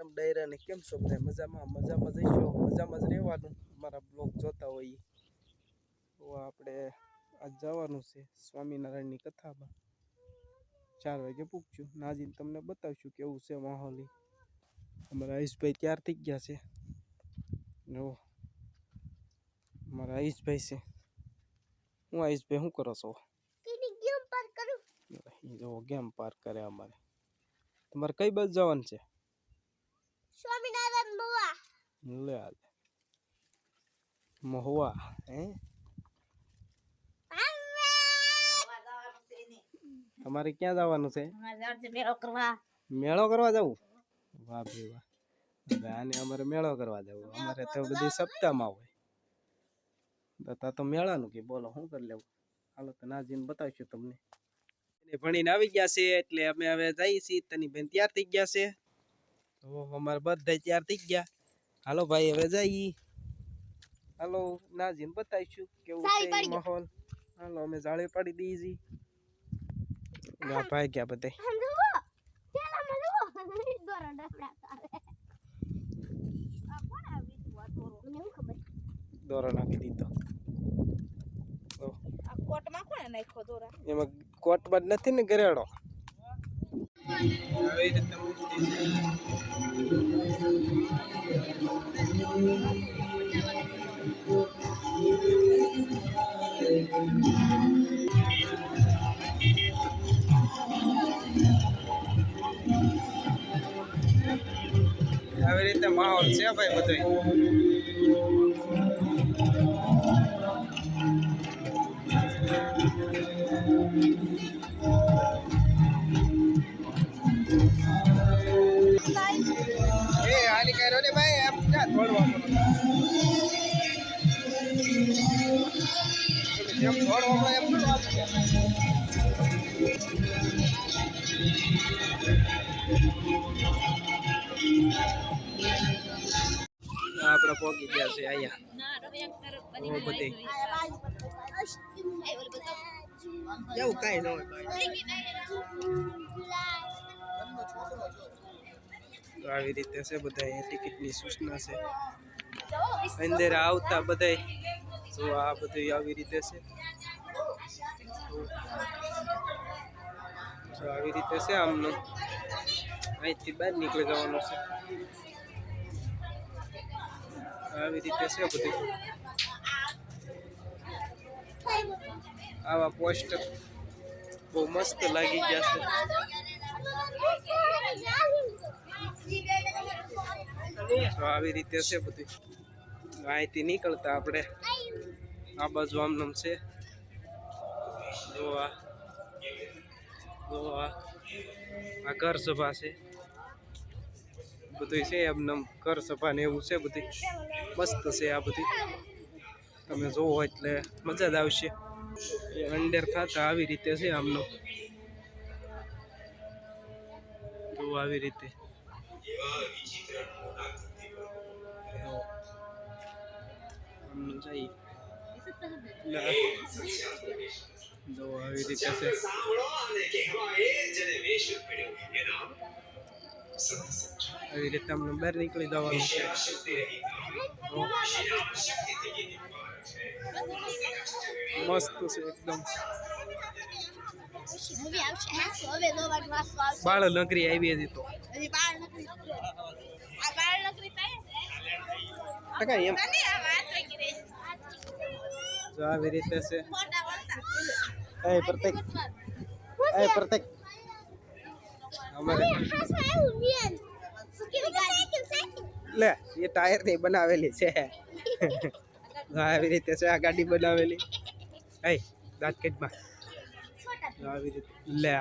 રામ ડાયરા ને કેમ છો બધા મજામાં જઈશો મજામાં જ રહેવાનું મારા બ્લોગ જોતા હોય તો આપણે આજ જવાનું છે સ્વામિનારાયણની કથામાં 4 વાગે પૂછ્યું નાજીને તમને બતાવશું કેવું છે માહોલ અમારા આયુષભાઈ તૈયાર થઈ ગયા છે જો મારા આયુષભાઈ છે હું આયુષભાઈ શું કરો છો ગેમ પાર કરું જો ગેમ પાર્ક કરે અમારે તમારે કઈ બાજુ જવાનું છે સ્વામિનારાયણ મવા લે આલે મહુવા હે તમારે ક્યાં જવાનું છે મેળો કરવા જવું વાહ ભાઈ વાહ હવે આને અમારે મેળો કરવા જવું અમારે તો બધી સપ્તાહમાં હોય તો મેળાનું કે બોલો શું કરી લેવું હાલો તો નાજીને બતાવશું તમને ભણીને આવી ગયા છે એટલે અમે હવે જઈએ છીએ તની બેન તૈયાર થઈ ગયા છે તો અમારે બધા તૈયાર થઈ ગયા હાલો ભાઈ હવે જઈએ હાલો નાજીને બતાવીશું કેવું છે માહોલ હાલો અમે જાળી પાડી દઈએ છીએ ભાઈ ગયા બધે દોરો નાખી દીધો કોટમાં કોણે નાખ્યો દોરા એમાં કોટમાં નથી ને ગરેડો આવી રીતે માહોલ છે ભાઈ બધો હાલી કર્યો ને ભાઈ એમ ક્યાં થોડવાનું જેમ થોડવા એમ આપણે પહોંચી ગયા છે અહીંયા બધી એવું કઈ ન હોય તો આવી રીતે છે બધા ટિકિટની સૂચના છે અંદર આવતા બધા તો આ બધું આવી રીતે છે તો આવી રીતે છે આમનું અહીંથી બહાર નીકળી જવાનું છે આવી રીતે છે બધું આવા પોસ્ટર બહુ મસ્ત લાગી ગયા છે તો આવી રીતે છે બધું અહીંથી નીકળતા આપણે આ બાજુ આમનામ છે જોવા આ ઘર સભા છે બધું છે એમનામ ઘર સભા ને એવું છે બધું મસ્ત છે આ બધું તમે જોવો એટલે મજા જ આવશે અંદર ખાતા આવી રીતે છે આમનું જો આવી રીતે આમનું જઈ જો આવી રીતે છે આવી રીતે અમને બહાર નીકળી જવાનું છે મસ્ત છે એકદમ બાળ નગરી આવી હતી તો જો આવી રીતે છે પ્રત્યેક અમારે લે એ ટાયર ની બનાવેલી છે આવી રીતે છે આ ગાડી બનાવેલી દાંત કેટમાં આવી રીતે લે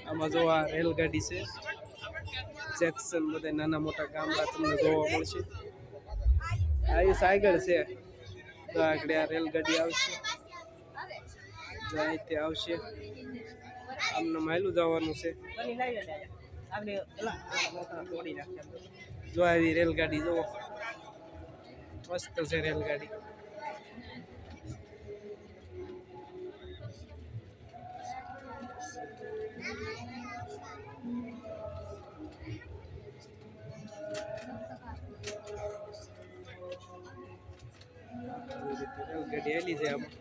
આમાં જો આ રેલગાડી છે જેક્શન બધા નાના મોટા ગામડા તમને જોવા મળશે આ સાયકલ છે તો આગળ આ રેલગાડી આવશે જો અહીંથી આવશે આમને માયલું જવાનું છે. જો આવી રેલગાડી જો મસ્ત છે રેલગાડી. રેલગાડી હેલી છે આમાં.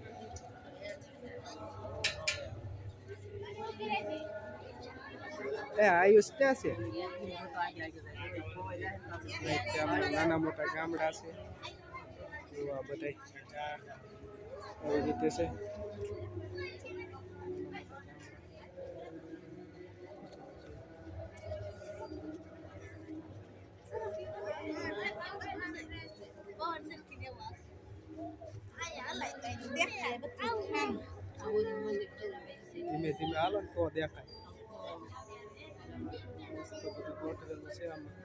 આયુષ ક્યાં છે? નાના મોટા ગામડા છે આ બધા આવી રીતે છે. ધીમે ધીમે હાલો ને તો દેખાય. મસ્ત બધું ગોઠવેલું છે આમાં.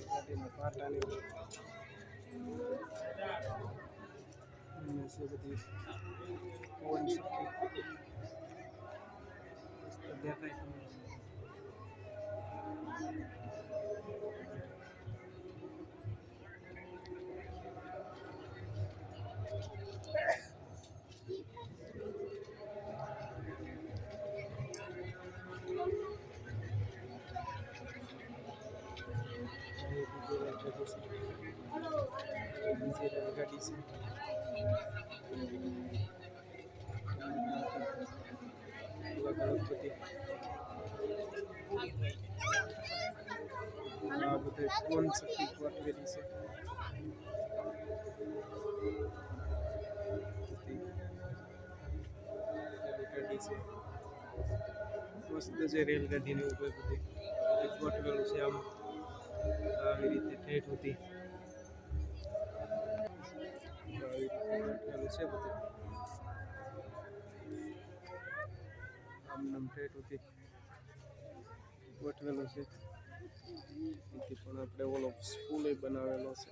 ગાડીના પાટાની છે બધી પવન શક્તિ મસ્ત દેખાય તમને. રેલગાડી છે. અલગ અલગ બધી આ બધે પવન શક્તિ ગોઠવેલી છે. રેલગાડી છે મસ્ત છે. રેલગાડીની ઉપર બધી ગોઠવેલું છે આમાં આવી રીતે ઠેઠ હતી. આવી રીતે ગોઠવેલું છે બધું આમ ઠેઠ હતી ગોઠવેલું છે. એથી પણ આપણે ઓલો સ્કૂલે બનાવેલો છે.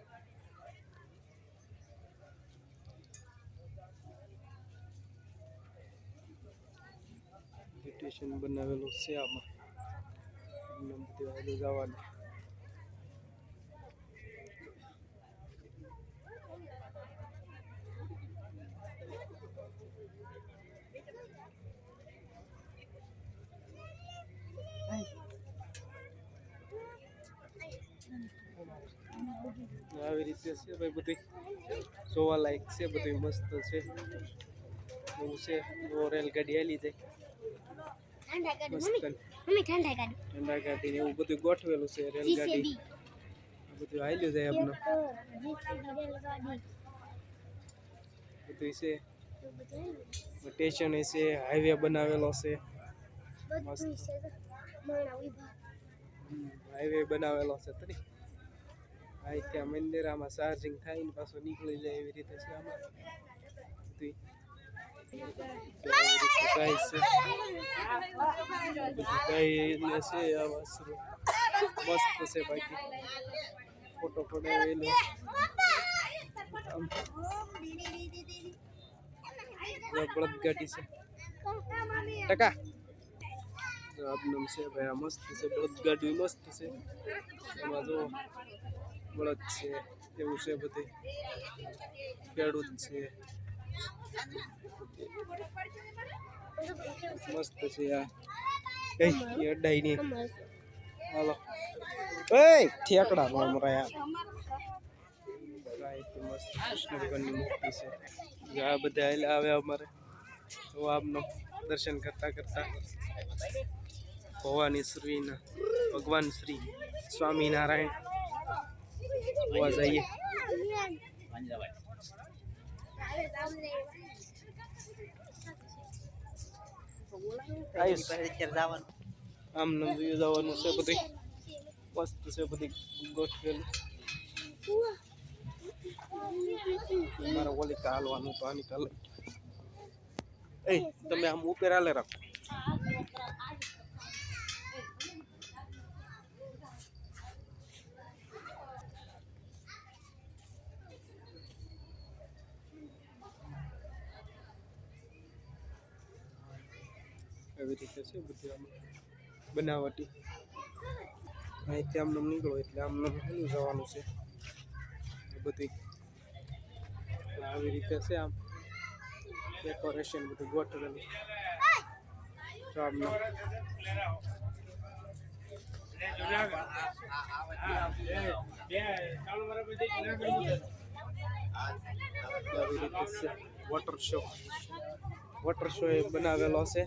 સ્ટેશન બનાવેલું છે આમાં. બધી આગળ જવાનું. આવી રીતે છે ભાઈ બધી જોવા લાયક છે. બધું મસ્ત છે એવું છે. રેલગાડી હાલી જાય મસ્ત. ઠંડા ગાડી ને એવું બધું ગોઠવેલું છે. રેલગાડી બધું હાલ્યું જાય એમને બધું છે. સ્ટેશન છે. હાઈવે બનાવેલો છે મસ્ત. હાઈવે બનાવેલો છે તરી આ ત્યાં મંદિરામાં ચાર્જિંગ થાય ને પાછું નીકળી જાય એવી રીતે છે આમાં. મસ્ત છે. બાકી ફોટો પડાવેલો બળદ ગાડી છે. ટકા આપનું છે ભાઈ આ મસ્ત છે. બળદ ગાડી મસ્ત છે. એમાં જો બળદ છે એવું છે. બધી ખેડૂત છે મસ્ત છે. આ કઈ અડાઈ ની હાલો એ ઠેકડા નો મરાયા. મસ્ત કૃષ્ણ ભગવાનની મૂર્તિ છે. આ બધા આવે અમારે તો આપનો દર્શન કરતા કરતા ભવાની શ્રીના ભગવાન શ્રી સ્વામિનારાયણ હોવા જઈએ. આમ નંદુ જવાનું છે. બધી મસ્ત છે. બધી ગોઠવેલું મારે ઓલી હાલવાનું તો આની કાલે તમે આમ ઉપર હાલે રાખો. આવી રીતે છે બધું આમ બનાવટી. અહીંથી આમને નીકળો એટલે આમને હેલું જવાનું છે બધી આવી રીતે છે. આમ ડેકોરેશન બધું ગોઠવેલું આવી રીતે છે. વોટર શો એ બનાવેલો છે.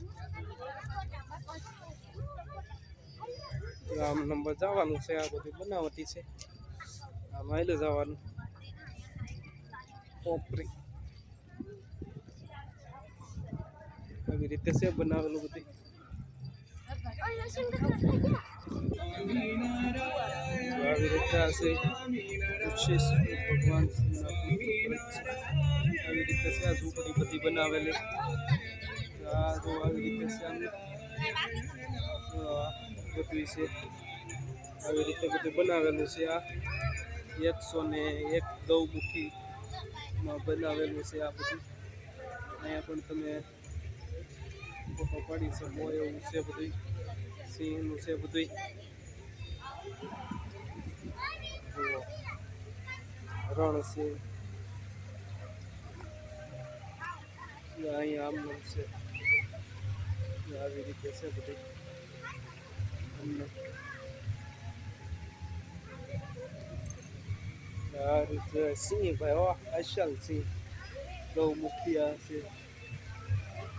આમ નંબર જવાનું છે. આ બધું બનાવટી છે. આમ હાલે જવાનું કોપરી આવી રીતે છે બનાવેલું બધું. આવી રીતે આ છે ભગવાન આવી રીતે છે. આ ઝૂંપડી બધી બનાવેલી આ જો આવી રીતે છે. બધું છે આવી રીતે બધું બનાવેલું છે. આ 101 ગૌમુખીમાં બનાવેલું છે. આ બધું અહીંયા પણ તમે ફોટો પાડી શકો એવું છે બધું. સિંહનું છે બધું. રણ છે અહીંયા આમ છે. આવી રીતે છે બધું. આ રીતે સિંહ ભાઈ અસલ સિંહ ગૌમુખી આ છે.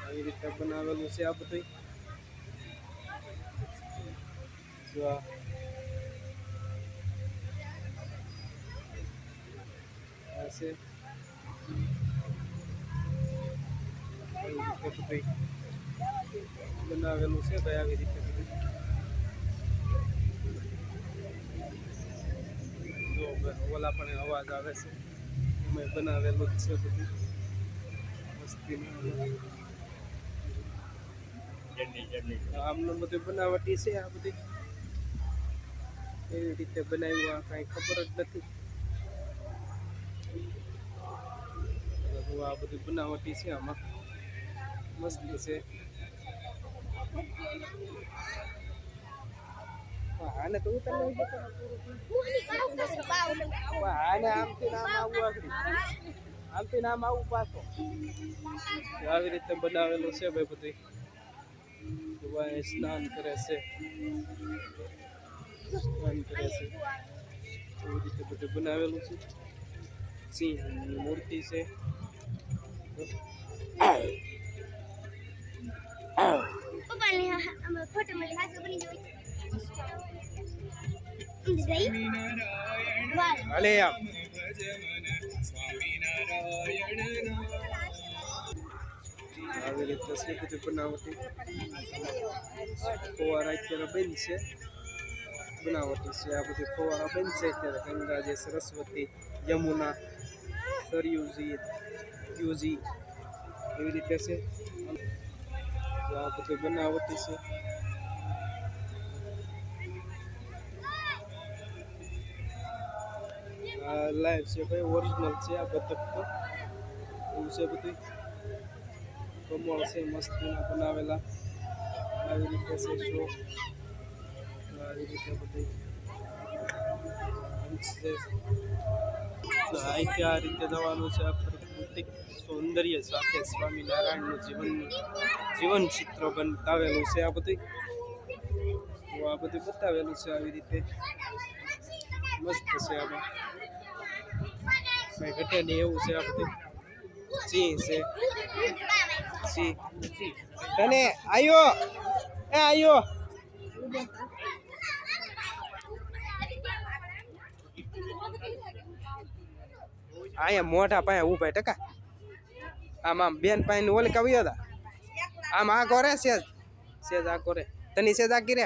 આવી રીતે બનાવેલું છે આ બધું. બનાવેલું છે ભાઈ આવી રીતે બધું. જો ઓલા પણ અવાજ આવે છે એમાં બનાવેલું જ છે બધું. આમનું બધું બનાવટી છે. આ બધી એવી રીતે બનાવ્યું આ કાંઈ ખબર જ નથી. આ બધું બનાવટી છે. આમાં મસ્ત છે. આને તો આને આમથી નામ આવું આગળ આમથી નામ આવું પાછો આવી રીતે બનાવેલું છે ભાઈ બધું. સ્નાન કરે છે એવી રીતે બધું બનાવેલું છે. સિંહની મૂર્તિ છે. હાલે આમ આવી રીતે છે બધું બનાવટી. ફવારા અત્યારે બંધ છે. બનાવટી છે આ બધી ફવારા બંધ છે અત્યારે. ગંગા જે સરસ્વતી યમુના સરયુજી યુજી એવી રીતે છે. આ બધું બનાવટી છે. આ લાઈવ છે ભાઈ ઓરિજિનલ છે. આ બતક તો એવું છે બધું. કમળ છે મસ્તીના બનાવેલા આવી રીતે છે શો. આવી રીતે બધું અહીંથી આ રીતે જવાનું છે. પ્રાકૃતિક સૌંદર્ય સાથે સ્વામિનારાયણનું જીવન ચિત્ર બતાવેલું છે. આ બધું આ બધું બતાવેલું છે આવી રીતે મસ્ત છે. આમાં કઈ ઘટે નહીં એવું છે. આ બધું સિંહ છે. સિંહ તને આયો એ આયો અહીંયા મોઢા પાસે ઉભા ટકા આમ આમ બેન પાસે ઓલી કવિયો હતા આમ આ કરે સેજ સેજ આ કરે તની સેજ આ કરે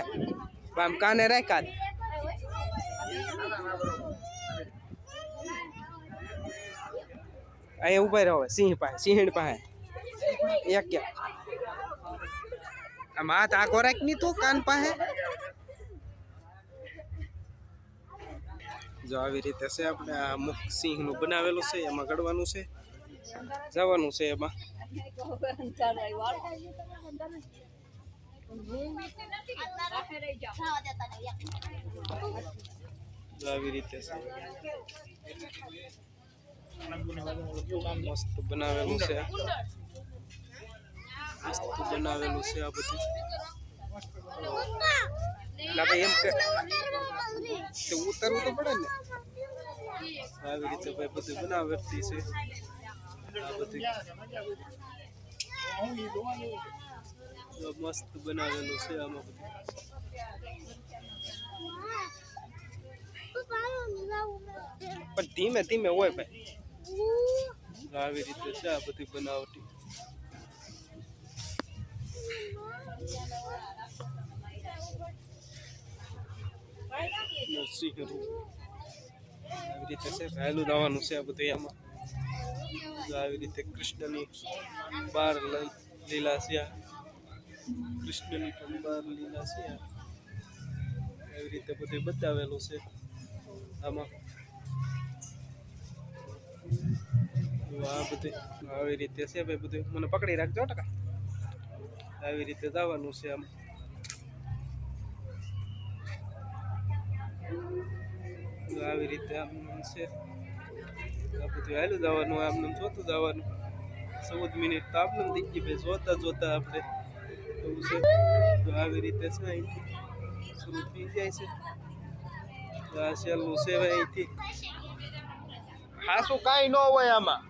આમ કાને રાખ્યા અહીંયા ઉભા રહો સિંહ પાસે સિંહણ પાસે એક ક્યાં આમ હાથ આ કોરાક ની તું કાન પાસે જો આવી રીતે છે. આપણે આ મુખ સિંહ નું બનાવેલું છે. એમાં ગળવાનું છે જવાનું છે. એમાં આવી રીતે છે મસ્ત બનાવેલું છે મસ્ત બનાવેલું છે આ બધું એટલે એમ કે ઉતરવું તો પડે ને આવી રીતે ભાઈ બધું બનાવટી છે આ બધું મસ્ત બનાવેલું છે આમાં બધું પણ ધીમે ધીમે હોય ભાઈ આવી રીતે છે આ બધી બનાવટી આવી રીતે છે વહેલું દાવાનું છે આ બધું આમાં આવી રીતે કૃષ્ણની બાર લીલા છે કૃષ્ણની પણ બાર લીલા છે એવી રીતે બધું બતાવેલું છે આમાં આ બધું આવી રીતે છે ભાઈ બધું મને પકડી રાખજો ટકા આવી રીતે જવાનું છે આમ આવી રીતે આમ છે આ બધું હાલું જવાનું આમને જોતું જવાનું 14 મિનિટ તો આપણે દીધી ભાઈ જોતા જોતા આપણે એવું છે તો આવી રીતે છે અહીંથી શરૂ થઈ જાય છે આ સહેલું છે અહીંથી ખાસું કાંઈ ન હોય આમાં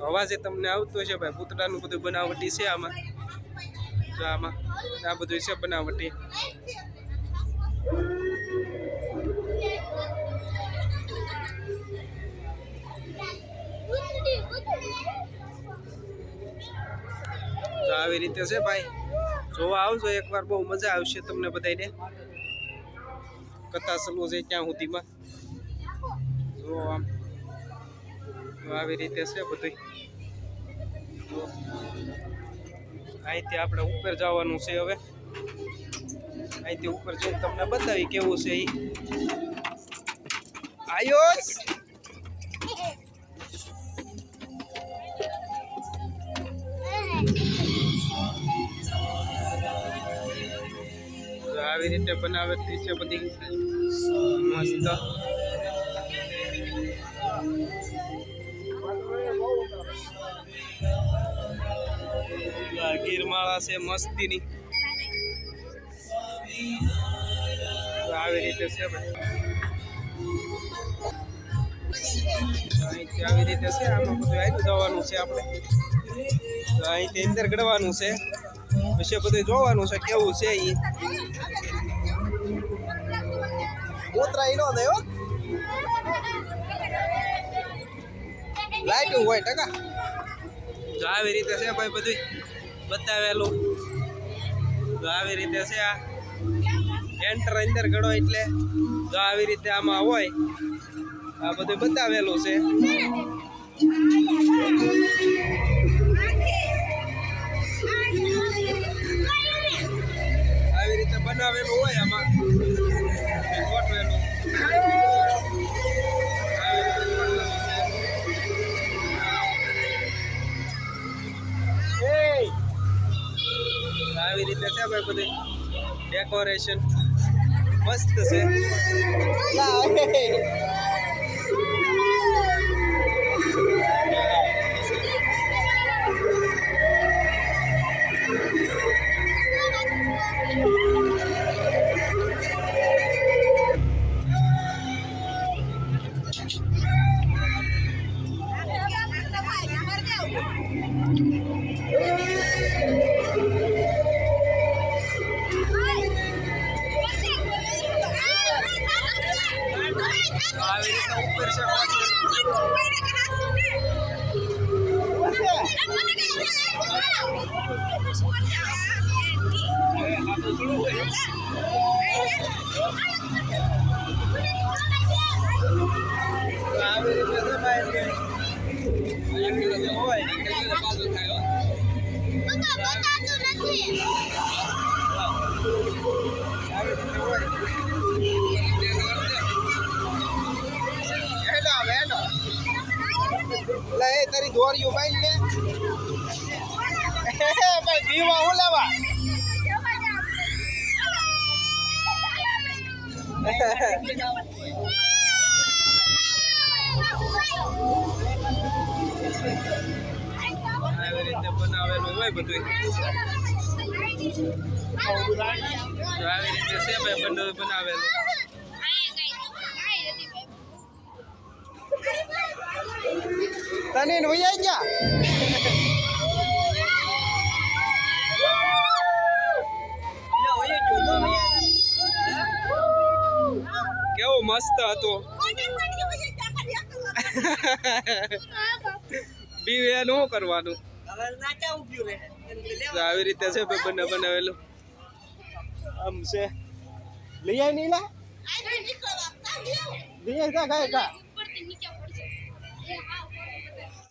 અવાજે તમને આવતો છે ભાઈ પૂતળાનું બધું બનાવટી છે આમાં તો આમાં આ બધું છે બનાવટી તો આવી રીતે છે ભાઈ જોવા આવજો એકવાર બહુ મજા આવશે તમને બધાને કથા ચાલુ છે ત્યાં સુધીમાં જો આમ આવી રીતે છે બધું અહીંથી આપણે ઉપર જવાનું છે હવે અહીંથી ઉપર જઈને તમને બતાવી કેવું છે એ આયુષ આવી રીતે બનાવેલી છે બધી મસ્ત ગીરમાળા છે મસ્તીની આવી રીતે છે ભાઈ અહીંથી આવી રીતે છે આમાં બધું આવી જવાનું છે આપણે તો અહીંથી અંદર ગળવાનું છે પછી બધું જોવાનું છે કેવું છે એ ઉતરાઈ નો દે હો લાઈટ હોય ટકા તો આવી રીતે છે ભાઈ બધું બતાવેલું તો આવી રીતે છે આ એન્ટર અંદર ગળો એટલે તો આવી રીતે આમાં હોય આ બધું બતાવેલું છે આવી રીતે બનાવેલું હોય આમાં ગોઠવેલું આવી રીતે છે ભાઈ બધું ડેકોરેશન મસ્ત છે દોર્યું ભાઈ ને ભાઈ દીવા હું લેવા આવી રીતે બનાવેલું હોય બધું આવી રીતે છે ભાઈ બંડલ બનાવેલું તને વૈયા ગયા કેવો મસ્ત હતો બીવે નું કરવાનું આવી રીતે છે ભાઈ બનાવેલું આમ છે લઈ આવી નહીં લા લઈ આવી કા